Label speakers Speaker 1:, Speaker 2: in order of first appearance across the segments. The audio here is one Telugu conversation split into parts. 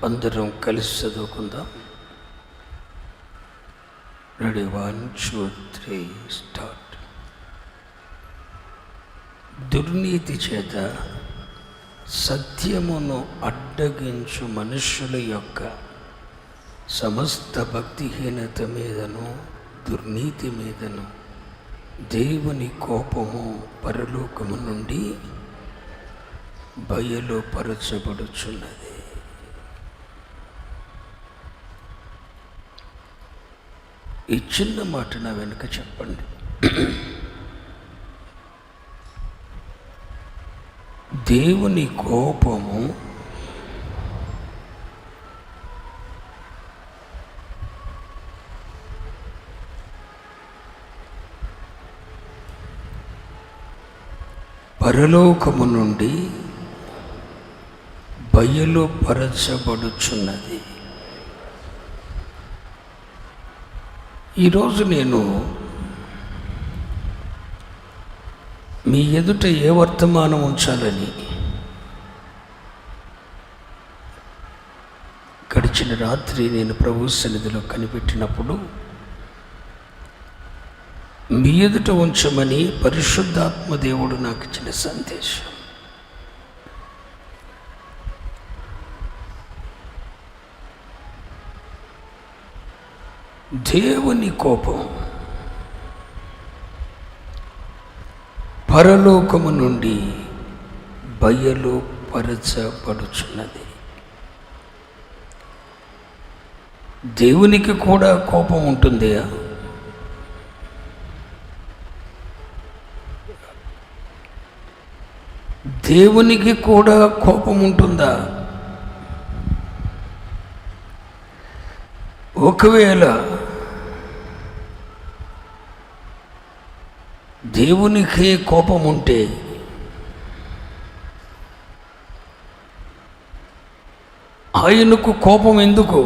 Speaker 1: అందరం కలిసి చదువుకుందాం. Ready, 1 2 3 start. దుర్నీతి చేత సత్యమును అడ్డగించు మనుష్యుల యొక్క సమస్త భక్తిహీనత మీదను దుర్నీతి మీదను దేవుని కోపము పరలోకము నుండి బయలుపరచబడుచున్నది. ఈ చిన్న మాట నా వెనుక చెప్పండి. దేవుని కోపము పరలోకము నుండి బయలుపరచబడుచున్నది. ఈరోజు నేను మీ ఎదుట ఏ వర్తమానం ఉంచాలని గడిచిన రాత్రి నేను ప్రభు సన్నిధిలో కనిపెట్టినప్పుడు మీ ఎదుట ఉంచమని పరిశుద్ధాత్మ దేవుడు నాకు ఇచ్చిన సందేశం. దేవుని కోపం పరలోకము నుండి బయలుపరచబడుచున్నది. దేవునికి కూడా కోపం ఉంటుంది. దేవునికి కూడా కోపం ఉంటుందా? ఒకవేళ దేవునికి కోపం ఉంటే ఆయనకు కోపం ఎందుకు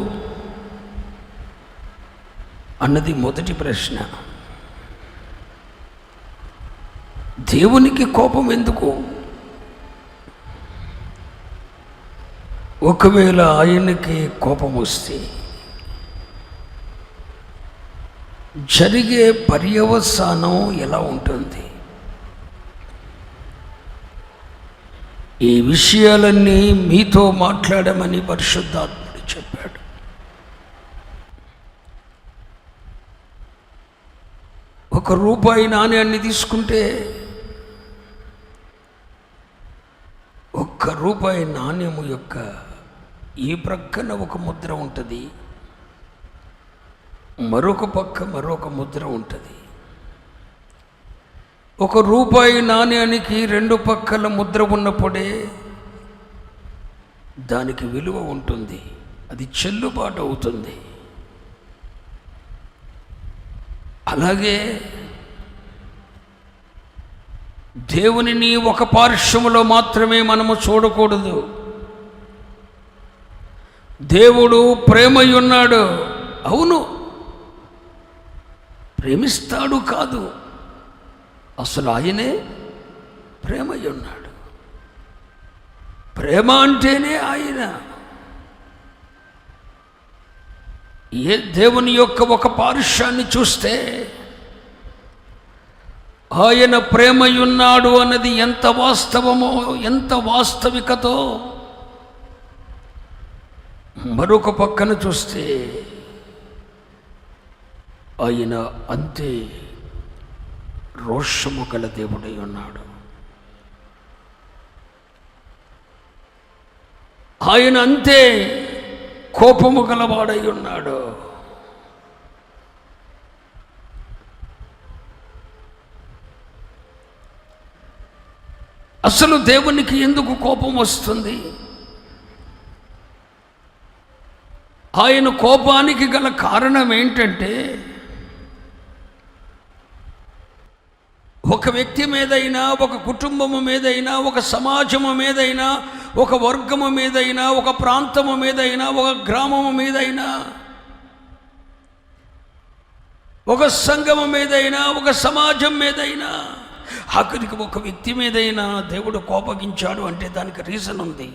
Speaker 1: అన్నది మొదటి ప్రశ్న. దేవునికి కోపం ఎందుకు? ఒకవేళ ఆయనకి కోపం వస్తే జరిగే పర్యవసానం ఎలా ఉంటుంది? ఈ విషయాలన్నీ మీతో మాట్లాడమని పరిశుద్ధాత్ముడు చెప్పాడు. ₹1 నాణ్యాన్ని తీసుకుంటే ₹1 నాణ్యము యొక్క ఈ ప్రక్కన ఒక ముద్ర ఉంటుంది, మరొక పక్క మరొక ముద్ర ఉంటుంది. ₹1 నాణ్యానికి 2 పక్కల ముద్ర ఉన్నప్పుడే దానికి విలువ ఉంటుంది, అది చెల్లుబాటు అవుతుంది. అలాగే దేవునిని ఒక పార్శ్వములో మాత్రమే మనము చూడకూడదు. దేవుడు ప్రేమయున్నాడు, అవును, ప్రేమిస్తాడు కాదు, అసలు ఆయనే ప్రేమయున్నాడు. ప్రేమ అంటేనే ఆయన. ఏ దేవుని యొక్క ఒక పార్శ్వాన్ని చూస్తే ఆయన ప్రేమయున్నాడు అన్నది ఎంత వాస్తవమో, ఎంత వాస్తవికతో మరొక పక్కన చూస్తే ఆయన అంతే రోషము గల దేవుడై ఉన్నాడు. ఆయన అంతే కోపము గలవాడై ఉన్నాడు. అసలు దేవునికి ఎందుకు కోపం వస్తుంది? ఆయన కోపానికి గల కారణం ఏంటంటే, ఒక వ్యక్తి మీదైనా, ఒక కుటుంబము మీదైనా, ఒక సమాజము మీదైనా, ఒక వర్గము మీదైనా, ఒక ప్రాంతము మీదైనా, ఒక గ్రామము మీదైనా, ఒక సంఘము మీదైనా, ఒక సమాజం మీదైనా, ఆఖరికి ఒక వ్యక్తి మీదైనా దేవుడు కోపగించాడు అంటే దానికి రీజన్ ఉంది.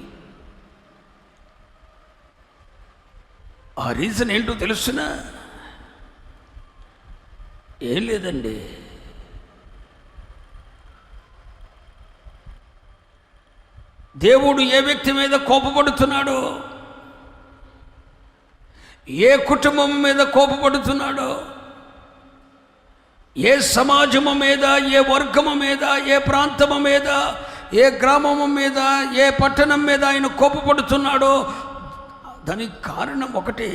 Speaker 1: ఆ రీజన్ ఏంటో తెలుసునా? ఏం లేదండి, దేవుడు ఏ వ్యక్తి మీద కోపపడుతున్నాడో, ఏ కుటుంబం మీద కోపపడుతున్నాడో, ఏ సమాజము మీద, ఏ వర్గము మీద, ఏ ప్రాంతము మీద, ఏ గ్రామము మీద, ఏ పట్టణం మీద ఆయన కోపపడుతున్నాడో దానికి కారణం ఒకటే.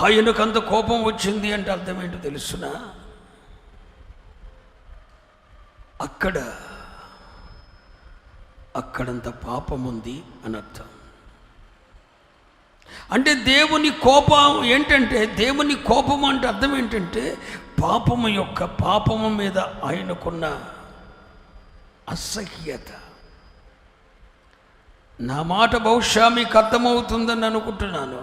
Speaker 1: ఆయనకంత కోపం వచ్చింది అంటే అర్థం ఏంటో తెలుసునా? అక్కడంత పాపం ఉంది అని అర్థం. అంటే దేవుని కోపం ఏంటంటే, దేవుని కోపం అంటే అర్థం ఏంటంటే పాపము మీద ఆయనకున్న అసహ్యత. నా మాట బహుశా మీకు అర్థమవుతుందని అనుకుంటున్నాను.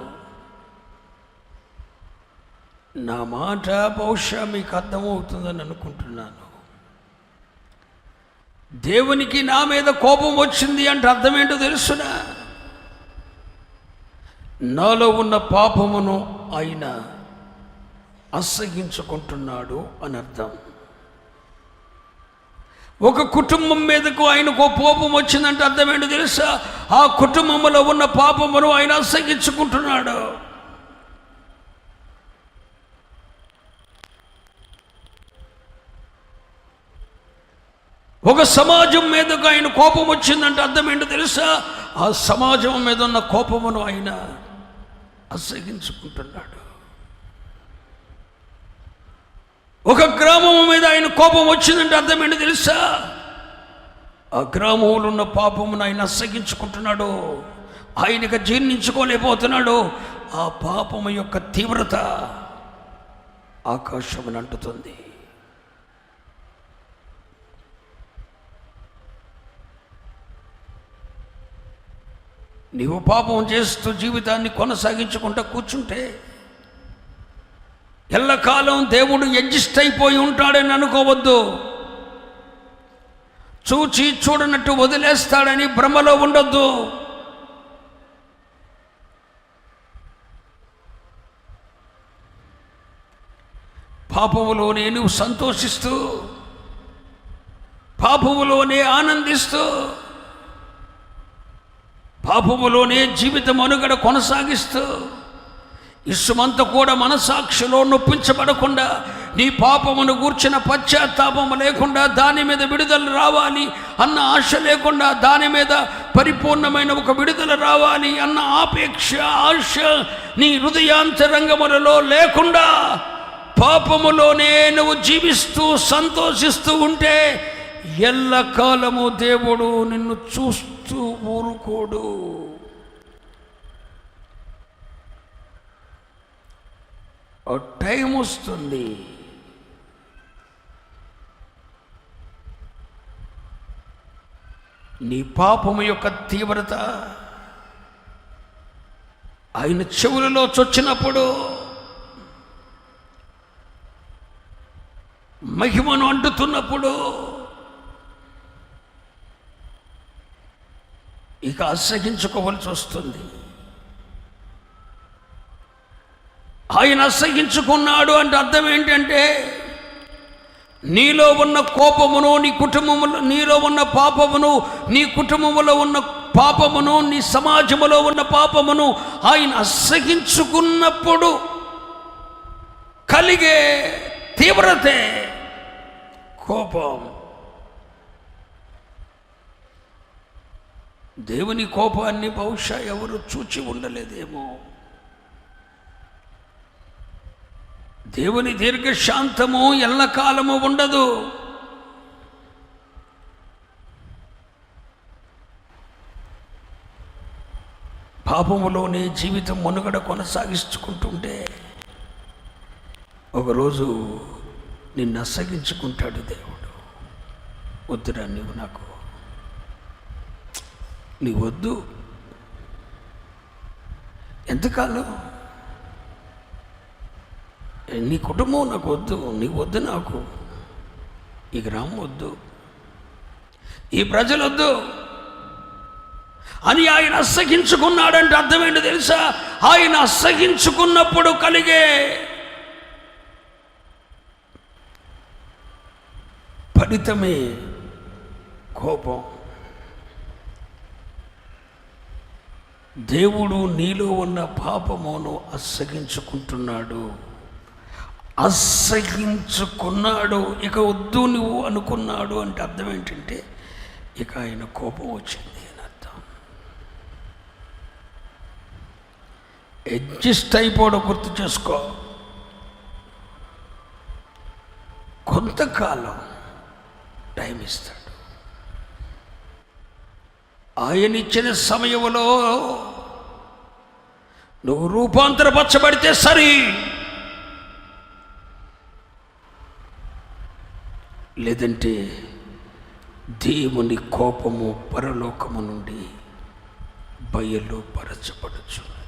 Speaker 1: నా మాట బహుశా మీకు అర్థమవుతుందని అనుకుంటున్నాను. దేవునికి నా మీద కోపం వచ్చింది అంటే అర్థం ఏంటో తెలుసునా? నాలో ఉన్న పాపమును ఆయన అసహ్యించుకుంటున్నాడు అని అర్థం. ఒక కుటుంబం మీదకు ఆయనకు కోపం వచ్చిందంటే అర్థం ఏంటో తెలుసా? ఆ కుటుంబంలో ఉన్న పాపమును ఆయన అసహ్యించుకుంటున్నాడు. ఒక సమాజం మీదకు ఆయన కోపం వచ్చిందంటే అర్థం ఏంటో తెలుసా? ఆ సమాజం మీద ఉన్న కోపమును ఆయన అసహ్యించుకుంటున్నాడు. ఒక గ్రామం మీద ఆయన కోపం వచ్చిందంటే అర్థం ఏంటో తెలుసా? ఆ గ్రామంలో ఉన్న పాపమును ఆయన అసహ్యించుకుంటున్నాడు. ఆయనకు జీర్ణించుకోలేకపోతున్నాడు. ఆ పాపము యొక్క తీవ్రత ఆకాశమును అంటుతుంది. నీవు పాపం చేస్తూ జీవితాన్ని కొనసాగించుకుంటూ కూర్చుంటే ఎల్లకాలం దేవుడు అడ్జస్ట్ అయిపోయి ఉంటాడని అనుకోవద్దు. చూచి చూడనట్టు వదిలేస్తాడని భ్రమలో ఉండొద్దు. పాపములోనే నువ్వు సంతోషిస్తూ, పాపములోనే ఆనందిస్తూ, పాపములోనే జీవితం అనుగడ కొనసాగిస్తూ, ఇసుమంతా కూడా మనసాక్షిలో నొప్పించబడకుండా, నీ పాపమును గూర్చిన పశ్చాత్తాపము లేకుండా, దాని మీద విడుదల రావాలి అన్న ఆశ లేకుండా, దాని మీద పరిపూర్ణమైన ఒక విడుదల రావాలి అన్న ఆశ నీ హృదయాంతరంగములలో లేకుండా పాపములోనే నువ్వు జీవిస్తూ సంతోషిస్తూ ఉంటే ఎల్లకాలము దేవుడు నిన్ను చూస్తూ ఊరుకోడు. ఓ టైం వస్తుంది, నీ పాపము యొక్క తీవ్రత ఆయన చెవులలో చొచ్చినప్పుడు, మహిమను అంటుతున్నప్పుడు ఇక అసహించుకోవలసి వస్తుంది. ఆయన అసహించుకున్నాడు అంటే అర్థం ఏంటంటే, నీలో ఉన్న కోపమును, నీ కుటుంబములో నీలో ఉన్న పాపమును, నీ కుటుంబములో ఉన్న పాపమును, నీ సమాజములో ఉన్న పాపమును ఆయన అసహించుకున్నప్పుడు కలిగే తీవ్రతే కోపం. దేవుని కోపాన్ని బహుశా ఎవరు చూచి ఉండలేదేమో. దేవుని దీర్ఘశాంతము ఎల్లకాలము ఉండదు. పాపములోనే జీవితం మనుగడ కొనసాగించుకుంటుంటే ఒకరోజు నిన్ను అసగించుకుంటాడు దేవుడు. వద్దురా, నీవు వద్దు. ఎంతకాలం? నీ కుటుంబం నాకు వద్దు, నీకు వద్దు, నాకు ఈ గ్రామం వద్దు, ఈ ప్రజలు వద్దు. అని ఆయన అసహించుకున్నాడంటే అర్థమేంటో తెలుసా? ఆయన అసహించుకున్నప్పుడు కలిగే ఫలితమే కోపం. దేవుడు నీలో ఉన్న పాపమును అసహించుకుంటున్నాడు. అసహించుకున్నాడు, ఇక వద్దు నువ్వు అనుకున్నాడు అంటే అర్థం ఏంటంటే ఇక ఆయన కోపం వచ్చింది అని అర్థం. అడ్జస్ట్ అయిపోవడం గుర్తు చేసుకో. కొంతకాలం టైం ఇస్తాడు. ఆయన ఇచ్చిన సమయంలో నువ్వు రూపాంతరపరచబడితే సరి, లేదంటే దేవుని కోపము పరలోకము నుండి బయలుపరచబడుచున్నది.